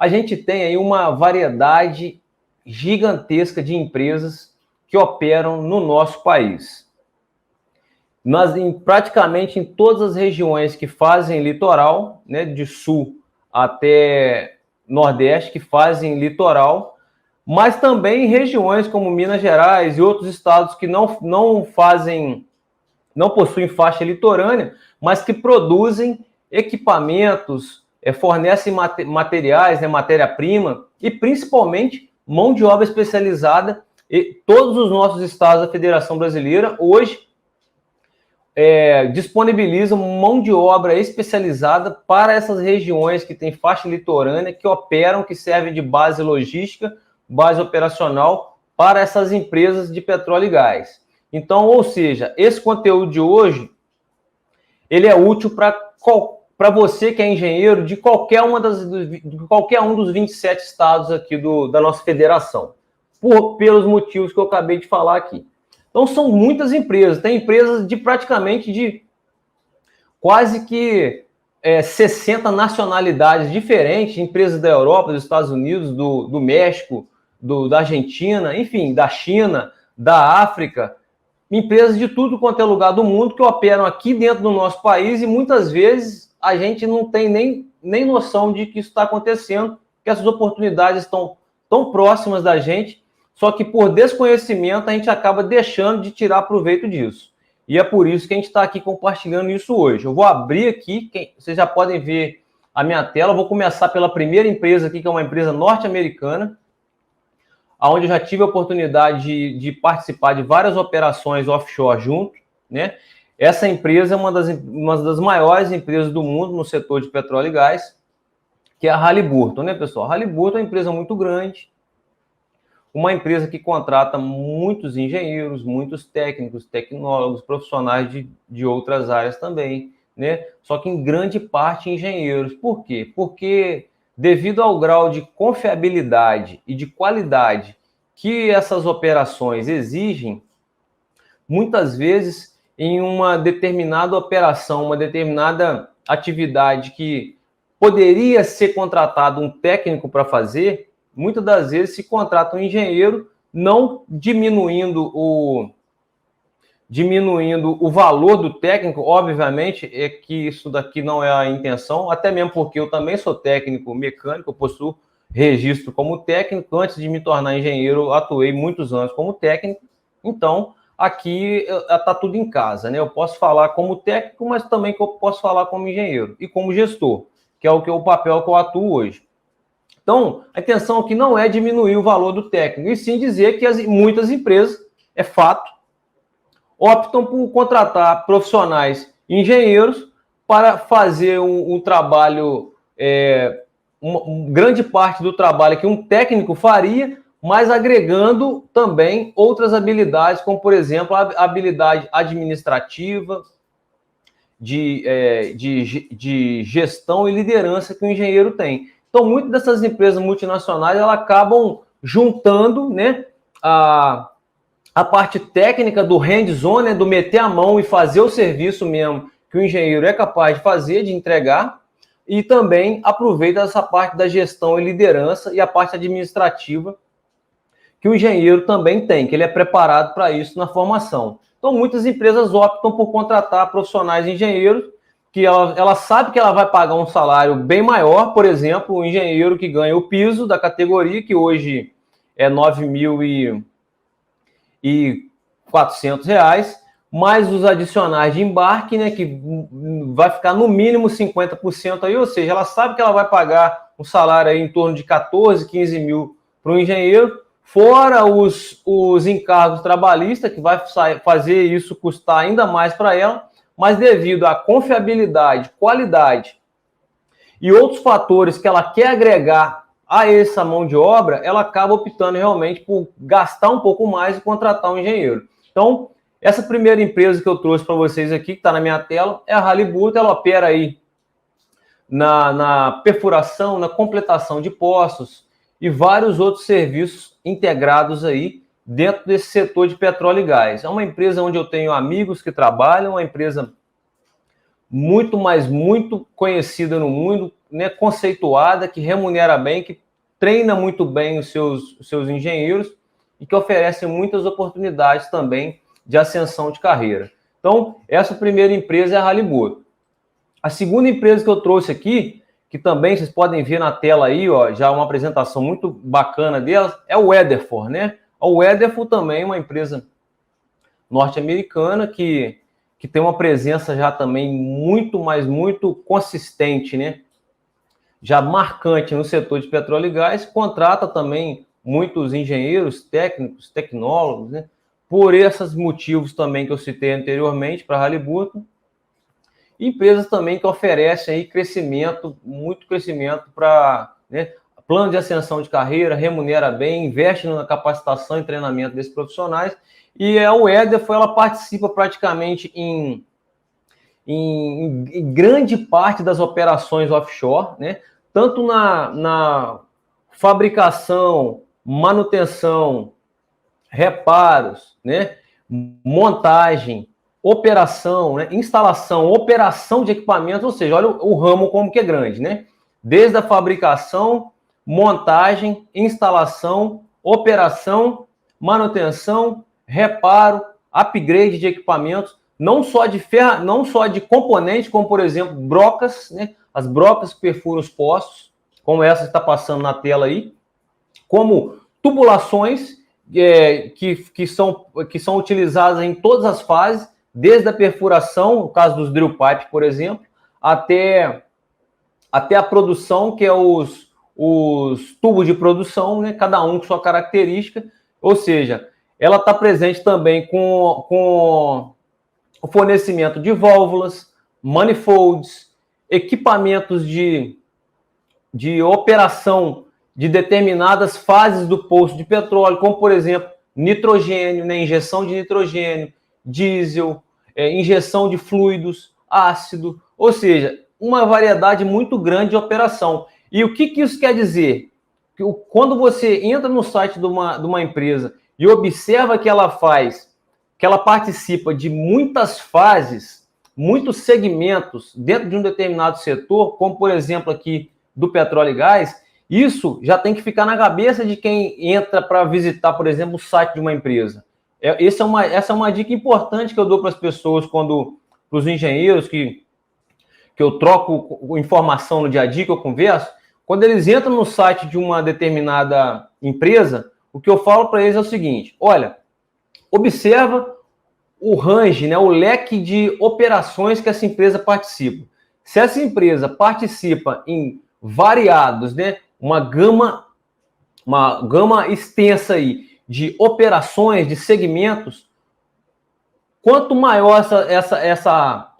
a gente tem aí uma variedade gigantesca de empresas que operam no nosso país. Praticamente em todas as regiões que fazem litoral, né, de sul até nordeste, que fazem litoral, mas também em regiões como Minas Gerais e outros estados que não possuem faixa litorânea, mas que produzem equipamentos, fornecem materiais, né, matéria-prima e principalmente mão de obra especializada. E todos os nossos estados da Federação Brasileira hoje disponibilizam mão de obra especializada para essas regiões que têm faixa litorânea, que operam, que servem de base logística, base operacional para essas empresas de petróleo e gás. Então, ou seja, esse conteúdo de hoje, ele é útil para você que é engenheiro de qualquer um dos 27 estados aqui da nossa federação, pelos motivos que eu acabei de falar aqui. Então, são muitas empresas. Tem empresas de quase que 60 nacionalidades diferentes, empresas da Europa, dos Estados Unidos, do México, da Argentina, enfim, da China, da África, empresas de tudo quanto é lugar do mundo que operam aqui dentro do nosso país e muitas vezes a gente não tem nem noção de que isso está acontecendo, que essas oportunidades estão tão próximas da gente, só que por desconhecimento a gente acaba deixando de tirar proveito disso. E é por isso que a gente está aqui compartilhando isso hoje. Eu vou abrir aqui, vocês já podem ver a minha tela. Eu vou começar pela primeira empresa aqui, que é uma empresa norte-americana, onde eu já tive a oportunidade de participar de várias operações offshore junto, né? Essa empresa é uma das maiores empresas do mundo no setor de petróleo e gás, que é a Halliburton, né, pessoal? A Halliburton é uma empresa muito grande, uma empresa que contrata muitos engenheiros, muitos técnicos, tecnólogos, profissionais de outras áreas também, né? Só que em grande parte engenheiros. Por quê? Porque devido ao grau de confiabilidade e de qualidade que essas operações exigem, muitas vezes em uma determinada operação, uma determinada atividade que poderia ser contratado um técnico para fazer, muitas das vezes se contrata um engenheiro, não diminuindo o valor do técnico. Obviamente é que isso daqui não é a intenção, até mesmo porque eu também sou técnico mecânico, eu possuo registro como técnico. Antes de me tornar engenheiro, eu atuei muitos anos como técnico, então aqui está tudo em casa, né? Eu posso falar como técnico, mas também que eu posso falar como engenheiro e como gestor, que é o papel que eu atuo hoje. Então, a intenção aqui não é diminuir o valor do técnico, e sim dizer que muitas empresas, é fato, optam por contratar profissionais engenheiros para fazer um trabalho, grande parte do trabalho que um técnico faria, mas agregando também outras habilidades, como, por exemplo, a habilidade administrativa, de gestão e liderança que o engenheiro tem. Então, muitas dessas empresas multinacionais elas acabam juntando, né, a parte técnica do hands-on, né, do meter a mão e fazer o serviço mesmo que o engenheiro é capaz de fazer, de entregar, e também aproveita essa parte da gestão e liderança e a parte administrativa que o engenheiro também tem, que ele é preparado para isso na formação. Então, muitas empresas optam por contratar profissionais engenheiros, que ela sabe que ela vai pagar um salário bem maior. Por exemplo, o engenheiro que ganha o piso da categoria, que hoje é R$ 9.400, mais os adicionais de embarque, né, que vai ficar no mínimo 50% aí, ou seja, ela sabe que ela vai pagar um salário aí em torno de 14, 15 mil para o engenheiro, fora os encargos trabalhistas, que vai fazer isso custar ainda mais para ela, mas devido à confiabilidade, qualidade e outros fatores que ela quer agregar a essa mão de obra, ela acaba optando realmente por gastar um pouco mais e contratar um engenheiro. Então, essa primeira empresa que eu trouxe para vocês aqui, que está na minha tela, é a Halliburton. Ela opera aí na perfuração, na completação de poços e vários outros serviços integrados aí dentro desse setor de petróleo e gás. É uma empresa onde eu tenho amigos que trabalham, uma empresa muito conhecida no mundo, né, conceituada, que remunera bem, que treina muito bem os seus engenheiros e que oferece muitas oportunidades também de ascensão de carreira. Então, essa primeira empresa é a Halibut. A segunda empresa que eu trouxe aqui, que também vocês podem ver na tela aí, ó, já uma apresentação muito bacana delas, é o Weatherford, né? O Weatherford também é uma empresa norte-americana que tem uma presença já também muito consistente, né? Já marcante no setor de petróleo e gás, contrata também muitos engenheiros técnicos, tecnólogos, né? Por esses motivos também que eu citei anteriormente para a Halliburton. Empresas também que oferecem aí crescimento, muito crescimento para, né, plano de ascensão de carreira, remunera bem, investe na capacitação e treinamento desses profissionais. E a Weatherford, ela participa praticamente em grande parte das operações offshore, né? Tanto na fabricação, manutenção, reparos, né? Montagem, operação, né? Instalação, operação de equipamentos, ou seja, olha o ramo como que é grande, né? Desde a fabricação, montagem, instalação, operação, manutenção, reparo, upgrade de equipamentos, não só de componentes, como, por exemplo, brocas, né? As brocas que perfuram os poços, como essa que está passando na tela aí, como tubulações que são utilizadas em todas as fases, desde a perfuração, no caso dos drill pipe, por exemplo, até a produção, que é os tubos de produção, né? Cada um com sua característica, ou seja, ela está presente também com o fornecimento de válvulas, manifolds, equipamentos de operação de determinadas fases do poço de petróleo, como, por exemplo, nitrogênio, né, injeção de nitrogênio, diesel, injeção de fluidos, ácido, ou seja, uma variedade muito grande de operação. E o que isso quer dizer? Que quando você entra no site de uma empresa e observa que ela participa de muitas fases, muitos segmentos dentro de um determinado setor, como, por exemplo, aqui do petróleo e gás, isso já tem que ficar na cabeça de quem entra para visitar, por exemplo, o site de uma empresa. Essa é uma dica importante que eu dou para as pessoas, para os engenheiros que eu troco informação no dia a dia, que eu converso. Quando eles entram no site de uma determinada empresa, o que eu falo para eles é o seguinte: olha, observa o range, né, o leque de operações que essa empresa participa. Se essa empresa participa em variados, né, uma gama extensa aí de operações, de segmentos, quanto maior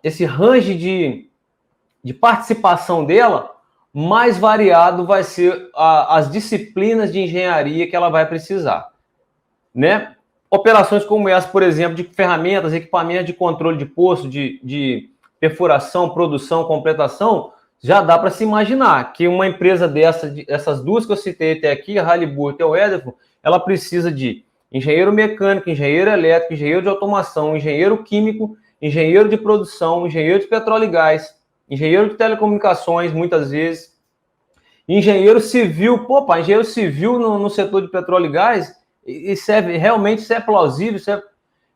esse range de participação dela, mais variado vai ser as disciplinas de engenharia que ela vai precisar, né? Operações como essa, por exemplo, de ferramentas, equipamentos de controle de poço, de perfuração, produção, completação, já dá para se imaginar que uma empresa essas duas que eu citei até aqui, a Halliburton e a Weatherford, ela precisa de engenheiro mecânico, engenheiro elétrico, engenheiro de automação, engenheiro químico, engenheiro de produção, engenheiro de petróleo e gás, engenheiro de telecomunicações, muitas vezes, engenheiro civil. Engenheiro civil no setor de petróleo e gás, realmente isso é plausível?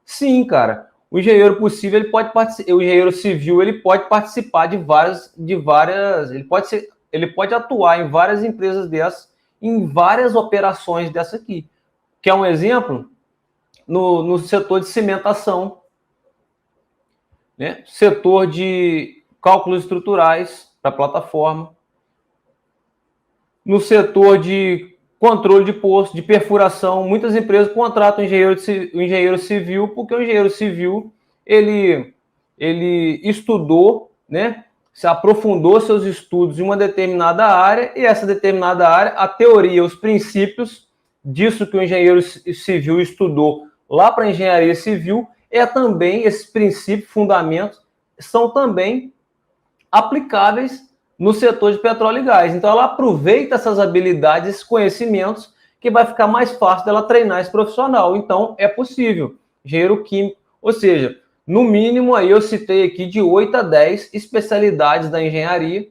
Sim, cara. O engenheiro possível, o engenheiro civil, ele pode participar de várias, ele pode atuar em várias empresas dessas, em várias operações dessa aqui. Quer um exemplo? No setor de cimentação, né? Setor de cálculos estruturais para plataforma, no setor de controle de poço, de perfuração. Muitas empresas contratam o engenheiro civil, porque o engenheiro civil ele estudou, né, se aprofundou seus estudos em uma determinada área, e essa determinada área, a teoria, os princípios disso que o engenheiro civil estudou lá para a engenharia civil, também, esses princípios, fundamentos, são também aplicáveis no setor de petróleo e gás. Então, ela aproveita essas habilidades, esses conhecimentos, que vai ficar mais fácil dela treinar esse profissional. Então, é possível. Engenheiro químico, ou seja, no mínimo, aí eu citei aqui de 8 a 10 especialidades da engenharia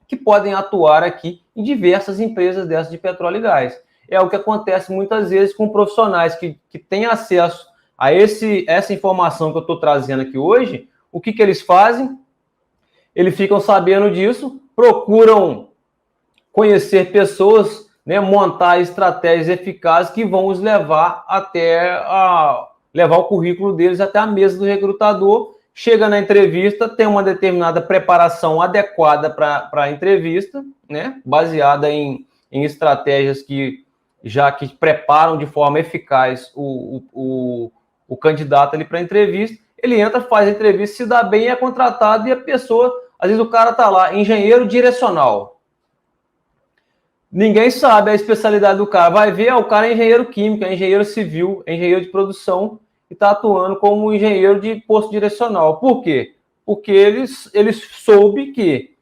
que podem atuar aqui em diversas empresas dessas de petróleo e gás. É o que acontece muitas vezes com profissionais que têm acesso a essa informação que eu estou trazendo aqui hoje. O que eles fazem? Eles ficam sabendo disso, procuram conhecer pessoas, né, montar estratégias eficazes que vão os levar levar o currículo deles até a mesa do recrutador. Chega na entrevista, tem uma determinada preparação adequada para a entrevista, né, baseada em estratégias que preparam de forma eficaz o candidato ali para a entrevista. Ele entra, faz a entrevista, se dá bem, é contratado, e a pessoa, às vezes o cara está lá, engenheiro direcional. Ninguém sabe a especialidade do cara. Vai ver, o cara é engenheiro químico, é engenheiro civil, é engenheiro de produção e está atuando como engenheiro de posto direcional. Por quê? Porque eles soube que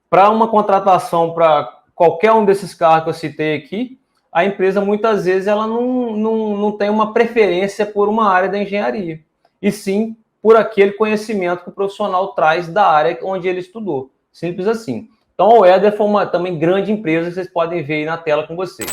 para uma contratação para qualquer um desses cargos que eu citei aqui, a empresa muitas vezes ela não tem uma preferência por uma área da engenharia, e sim por aquele conhecimento que o profissional traz da área onde ele estudou. Simples assim. Então, a Weather foi uma também grande empresa que vocês podem ver aí na tela com vocês.